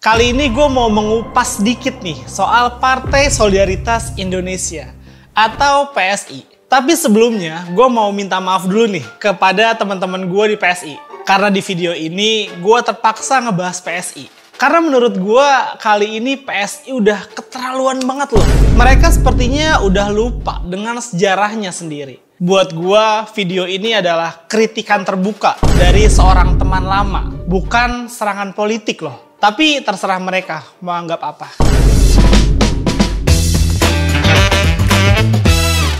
Kali ini gue mau mengupas sedikit nih soal Partai Solidaritas Indonesia atau PSI. Tapi sebelumnya gue mau minta maaf dulu nih kepada teman-teman gue di PSI. Karena di video ini gue terpaksa ngebahas PSI. Karena menurut gue kali ini PSI udah keterlaluan banget loh. Mereka sepertinya udah lupa dengan sejarahnya sendiri. Buat gue video ini adalah kritikan terbuka dari seorang teman lama. Bukan serangan politik loh. Tapi terserah mereka mau anggap apa.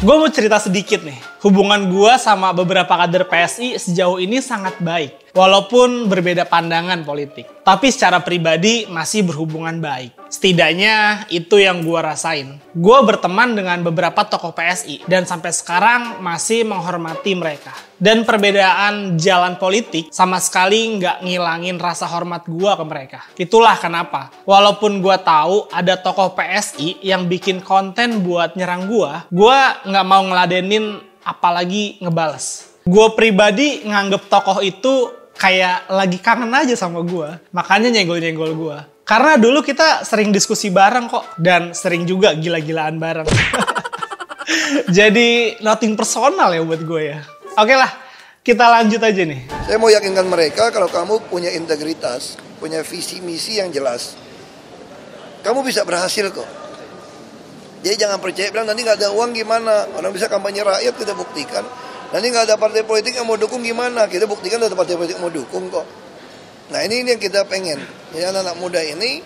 Gue mau cerita sedikit nih. Hubungan gue sama beberapa kader PSI sejauh ini sangat baik. Walaupun berbeda pandangan politik. Tapi secara pribadi masih berhubungan baik. Setidaknya itu yang gue rasain. Gue berteman dengan beberapa tokoh PSI. Dan sampai sekarang masih menghormati mereka. Dan perbedaan jalan politik sama sekali nggak ngilangin rasa hormat gue ke mereka. Itulah kenapa. Walaupun gue tahu ada tokoh PSI yang bikin konten buat nyerang gue nggak mau ngeladenin apalagi ngebales. Gue pribadi nganggep tokoh itu kayak lagi kangen aja sama gue. Makanya nyenggol-nyenggol gue. Karena dulu kita sering diskusi bareng kok. Dan sering juga gila-gilaan bareng. Jadi nothing personal ya buat gue ya. Oke lah, kita lanjut aja nih. Saya mau yakinkan mereka kalau kamu punya integritas, punya visi misi yang jelas, kamu bisa berhasil kok. Jadi jangan percaya bilang nanti nggak ada uang gimana, orang bisa kampanye rakyat kita buktikan. Nanti nggak ada partai politik yang mau dukung gimana, kita buktikan ada partai politik yang mau dukung kok. Nah ini yang kita pengen, ya anak-anak muda ini.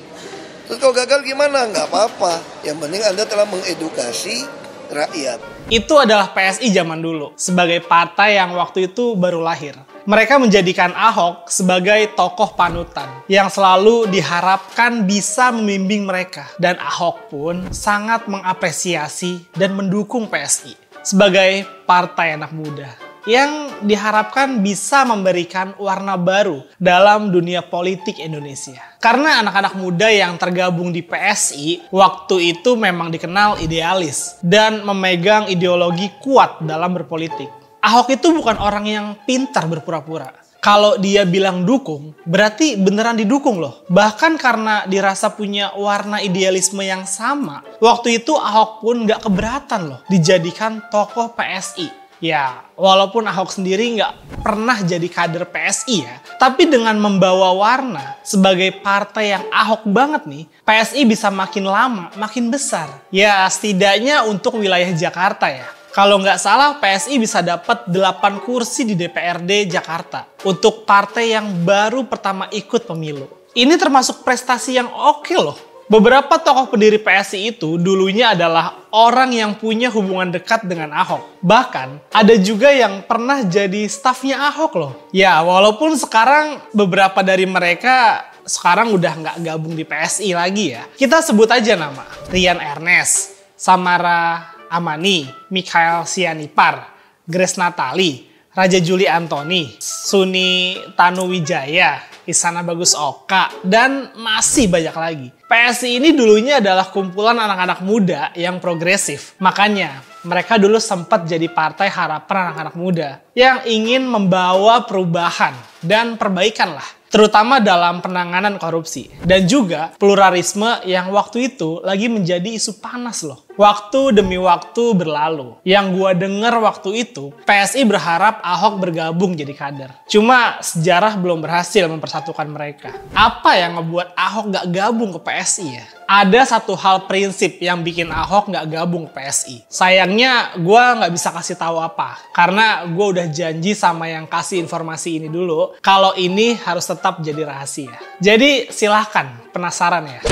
Terus kalau gagal gimana? Nggak apa-apa. Yang penting Anda telah mengedukasi rakyat. Itu adalah PSI zaman dulu, sebagai partai yang waktu itu baru lahir. Mereka menjadikan Ahok sebagai tokoh panutan yang selalu diharapkan bisa membimbing mereka. Dan Ahok pun sangat mengapresiasi dan mendukung PSI sebagai partai anak muda yang diharapkan bisa memberikan warna baru dalam dunia politik Indonesia. Karena anak-anak muda yang tergabung di PSI waktu itu memang dikenal idealis dan memegang ideologi kuat dalam berpolitik. Ahok itu bukan orang yang pintar berpura-pura. Kalau dia bilang dukung, berarti beneran didukung loh. Bahkan karena dirasa punya warna idealisme yang sama, waktu itu Ahok pun gak keberatan loh dijadikan tokoh PSI. Ya, walaupun Ahok sendiri nggak pernah jadi kader PSI ya, tapi dengan membawa warna sebagai partai yang Ahok banget nih, PSI bisa makin lama, makin besar. Ya, setidaknya untuk wilayah Jakarta ya. Kalau nggak salah, PSI bisa dapat 8 kursi di DPRD Jakarta untuk partai yang baru pertama ikut pemilu. Ini termasuk prestasi yang oke loh. Beberapa tokoh pendiri PSI itu dulunya adalah orang yang punya hubungan dekat dengan Ahok. Bahkan ada juga yang pernah jadi stafnya Ahok loh. Ya walaupun sekarang beberapa dari mereka sekarang udah nggak gabung di PSI lagi ya. Kita sebut aja nama. Rian Ernest, Samara Amani, Mikhail Sianipar, Grace Natali, Raja Juli Antoni, Suni Tanuwijaya, Isana Bagus Oka, dan masih banyak lagi. PSI ini dulunya adalah kumpulan anak-anak muda yang progresif. Makanya mereka dulu sempat jadi partai harapan anak-anak muda yang ingin membawa perubahan dan perbaikan lah. Terutama dalam penanganan korupsi. Dan juga pluralisme yang waktu itu lagi menjadi isu panas loh. Waktu demi waktu berlalu. Yang gua denger waktu itu, PSI berharap Ahok bergabung jadi kader. Cuma sejarah belum berhasil mempersatukan mereka. Apa yang ngebuat Ahok gak gabung ke PSI ya? Ada satu hal prinsip yang bikin Ahok gak gabung ke PSI. Sayangnya gua gak bisa kasih tahu apa. Karena gua udah janji sama yang kasih informasi ini dulu. Kalau ini harus tetap jadi rahasia. Jadi silahkan, penasaran ya?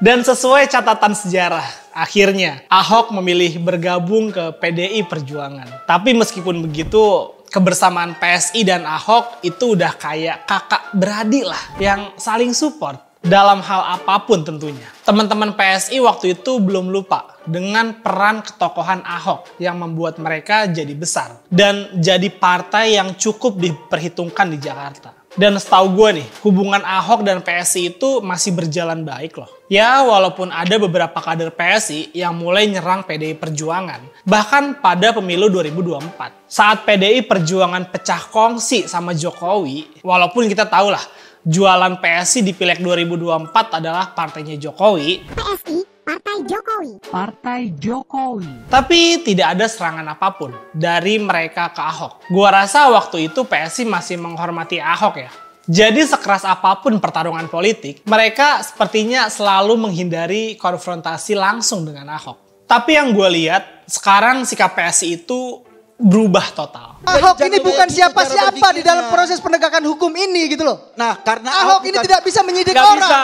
Dan sesuai catatan sejarah, akhirnya Ahok memilih bergabung ke PDI Perjuangan. Tapi meskipun begitu, kebersamaan PSI dan Ahok itu udah kayak kakak beradik lah yang saling support dalam hal apapun tentunya. Teman-teman PSI waktu itu belum lupa dengan peran ketokohan Ahok yang membuat mereka jadi besar dan jadi partai yang cukup diperhitungkan di Jakarta. Dan setahu gue nih, hubungan Ahok dan PSI itu masih berjalan baik loh. Ya, walaupun ada beberapa kader PSI yang mulai nyerang PDI Perjuangan. Bahkan pada pemilu 2024. Saat PDI Perjuangan pecah kongsi sama Jokowi, walaupun kita tahu lah, jualan PSI di Pileg 2024 adalah partainya Jokowi. PSI, Partai Jokowi. Partai Jokowi. Tapi tidak ada serangan apapun dari mereka ke Ahok. Gua rasa waktu itu PSI masih menghormati Ahok ya. Jadi sekeras apapun pertarungan politik, mereka sepertinya selalu menghindari konfrontasi langsung dengan Ahok. Tapi yang gue lihat, sekarang sikap PSI itu berubah total. Ahok ini bukan siapa-siapa di dalam proses penegakan hukum ini gitu loh. Nah, karena Ahok ini tidak bisa menyidik Nggak orang. bisa.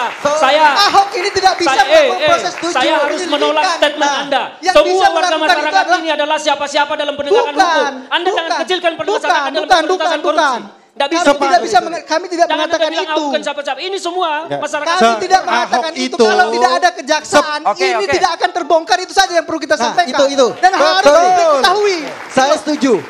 Ahok ini tidak bisa melakukan proses tujuh. Saya harus menolak statement Anda. Semua warga masyarakat ini adalah siapa-siapa dalam penegakan hukum. Anda jangan kecilkan masyarakat dalam pemberantasan korupsi. Kami tidak mengatakan itu. Siapa-siapa. Ini semua masyarakat. Kami tidak mengatakan itu. Kalau tidak ada kejaksaan, ini tidak akan terbongkar. Itu saja yang perlu kita sampaikan. Dan harus diketahui. Saya setuju.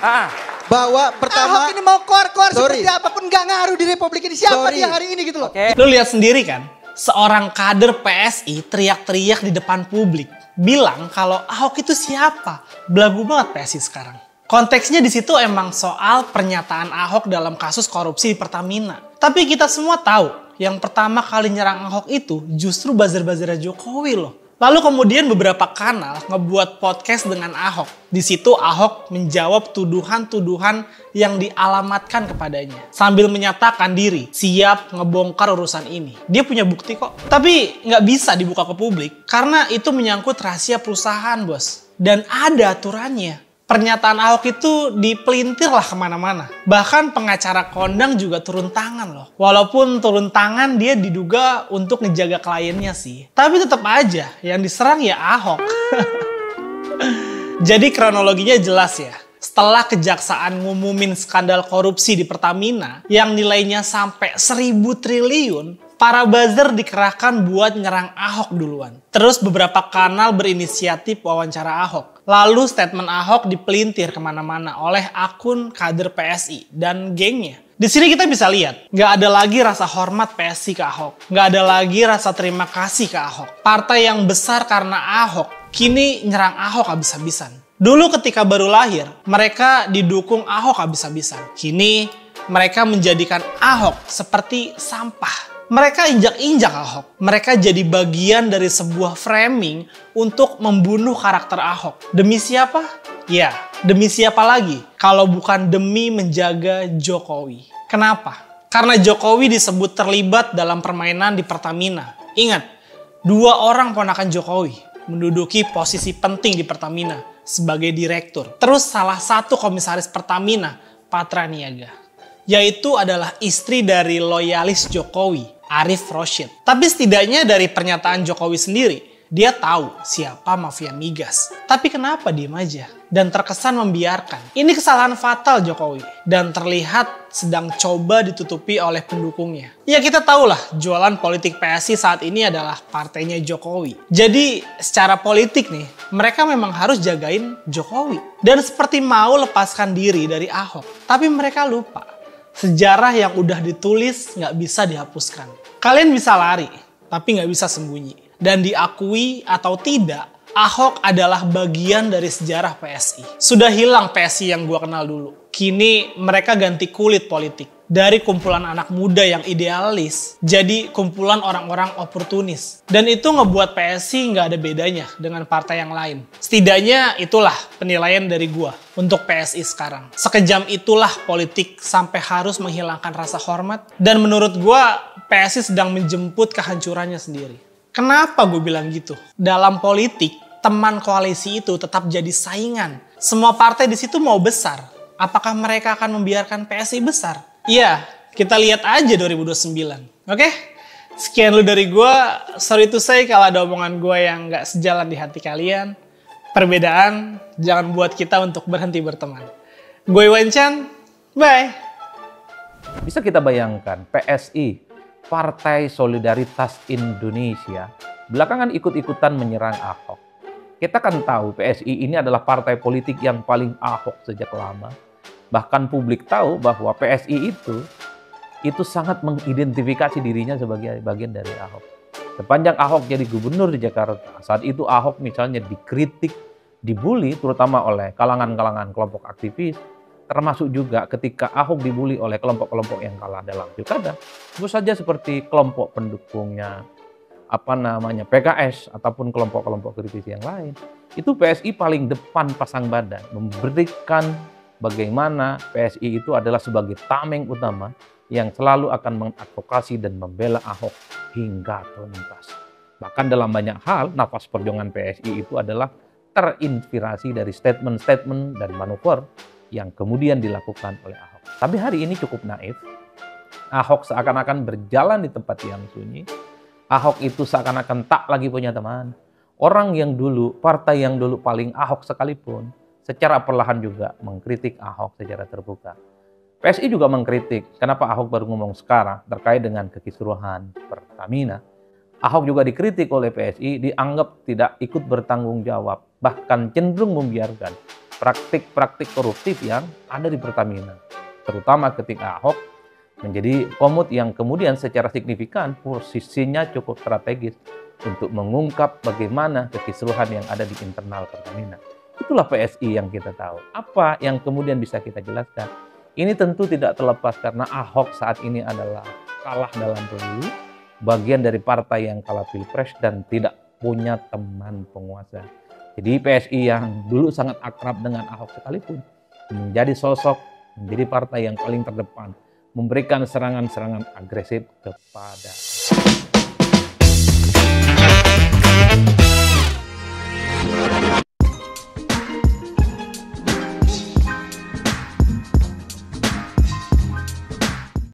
Bahwa pertama Ahok ini mau keluar seperti apapun gak ngaruh di Republik ini. Siapa dia hari ini gitu loh. Lu lihat sendiri kan, seorang kader PSI teriak-teriak di depan publik. Bilang kalau Ahok itu siapa. Belagu banget PSI sekarang. Konteksnya di situ emang soal pernyataan Ahok dalam kasus korupsi di Pertamina. Tapi kita semua tahu, yang pertama kali nyerang Ahok itu justru buzzer-buzzernya Jokowi loh. Lalu kemudian beberapa kanal ngebuat podcast dengan Ahok. Di situ Ahok menjawab tuduhan-tuduhan yang dialamatkan kepadanya. Sambil menyatakan diri siap ngebongkar urusan ini. Dia punya bukti kok. Tapi nggak bisa dibuka ke publik karena itu menyangkut rahasia perusahaan, bos. Dan ada aturannya. Pernyataan Ahok itu dipelintir lah kemana-mana. Bahkan pengacara kondang juga turun tangan loh. Walaupun turun tangan dia diduga untuk ngejaga kliennya sih. Tapi tetap aja yang diserang ya Ahok. Jadi kronologinya jelas ya. Setelah kejaksaan ngumumin skandal korupsi di Pertamina yang nilainya sampai 1.000 triliun, para buzzer dikerahkan buat nyerang Ahok duluan. Terus beberapa kanal berinisiatif wawancara Ahok. Lalu statement Ahok dipelintir kemana-mana oleh akun kader PSI dan gengnya. Di sini kita bisa lihat, nggak ada lagi rasa hormat PSI ke Ahok. Nggak ada lagi rasa terima kasih ke Ahok. Partai yang besar karena Ahok, kini nyerang Ahok habis-habisan. Dulu ketika baru lahir, mereka didukung Ahok habis-habisan. Kini mereka menjadikan Ahok seperti sampah. Mereka injak-injak Ahok. Mereka jadi bagian dari sebuah framing untuk membunuh karakter Ahok. Demi siapa? Ya, demi siapa lagi? Kalau bukan demi menjaga Jokowi. Kenapa? Karena Jokowi disebut terlibat dalam permainan di Pertamina. Ingat, 2 orang ponakan Jokowi menduduki posisi penting di Pertamina sebagai direktur. Terus salah satu komisaris Pertamina, Patra Niaga, yaitu adalah istri dari loyalis Jokowi, Arief Rashid. Tapi setidaknya dari pernyataan Jokowi sendiri, dia tahu siapa mafia migas. Tapi kenapa diem aja? Dan terkesan membiarkan. Ini kesalahan fatal Jokowi. Dan terlihat sedang coba ditutupi oleh pendukungnya. Ya kita tahulah jualan politik PSI saat ini adalah partainya Jokowi. Jadi secara politik nih, mereka memang harus jagain Jokowi. Dan seperti mau lepaskan diri dari Ahok. Tapi mereka lupa. Sejarah yang udah ditulis nggak bisa dihapuskan. Kalian bisa lari, tapi nggak bisa sembunyi. Dan diakui atau tidak, Ahok adalah bagian dari sejarah PSI. Sudah hilang PSI yang gua kenal dulu. Kini mereka ganti kulit politik. Dari kumpulan anak muda yang idealis, jadi kumpulan orang-orang oportunis. Dan itu ngebuat PSI nggak ada bedanya dengan partai yang lain. Setidaknya itulah penilaian dari gua untuk PSI sekarang. Sekejam itulah politik sampai harus menghilangkan rasa hormat. Dan menurut gua, PSI sedang menjemput kehancurannya sendiri. Kenapa gue bilang gitu? Dalam politik, teman koalisi itu tetap jadi saingan. Semua partai di situ mau besar. Apakah mereka akan membiarkan PSI besar? Iya, kita lihat aja 2029. Oke? Sekian lu dari gue. Sorry to say kalau ada omongan gue yang gak sejalan di hati kalian. Perbedaan jangan buat kita untuk berhenti berteman. Gue Iwan Chan, bye. Bisa kita bayangkan PSI, Partai Solidaritas Indonesia, belakangan ikut-ikutan menyerang Ahok. Kita kan tahu PSI ini adalah partai politik yang paling Ahok sejak lama. Bahkan publik tahu bahwa PSI itu sangat mengidentifikasi dirinya sebagai bagian dari Ahok. Sepanjang Ahok jadi gubernur di Jakarta, saat itu Ahok misalnya dikritik, dibully terutama oleh kalangan-kalangan kelompok aktivis, termasuk juga ketika Ahok dibully oleh kelompok-kelompok yang kalah dalam pilkada, tentu saja seperti kelompok pendukungnya PKS ataupun kelompok-kelompok kritisi yang lain, itu PSI paling depan pasang badan memberikan bagaimana PSI itu adalah sebagai tameng utama yang selalu akan mengadvokasi dan membela Ahok hingga tuntas. Bahkan dalam banyak hal, nafas perjuangan PSI itu adalah terinspirasi dari statement-statement dan manuver yang kemudian dilakukan oleh Ahok. Tapi hari ini cukup naif. Ahok seakan-akan berjalan di tempat yang sunyi. Ahok itu seakan-akan tak lagi punya teman. Orang yang dulu, partai yang dulu paling Ahok sekalipun, secara perlahan juga mengkritik Ahok secara terbuka. PSI juga mengkritik kenapa Ahok baru ngomong sekarang terkait dengan kekisruhan Pertamina. Ahok juga dikritik oleh PSI, dianggap tidak ikut bertanggung jawab, bahkan cenderung membiarkan praktik-praktik koruptif yang ada di Pertamina. Terutama ketika Ahok menjadi komut yang kemudian secara signifikan posisinya cukup strategis untuk mengungkap bagaimana kekisruhan yang ada di internal Pertamina. Itulah PSI yang kita tahu. Apa yang kemudian bisa kita jelaskan? Ini tentu tidak terlepas karena Ahok saat ini adalah kalah dalam pemilu, bagian dari partai yang kalah pilpres dan tidak punya teman penguasa. Jadi PSI yang dulu sangat akrab dengan Ahok sekalipun menjadi sosok, menjadi partai yang paling terdepan, memberikan serangan-serangan agresif kepada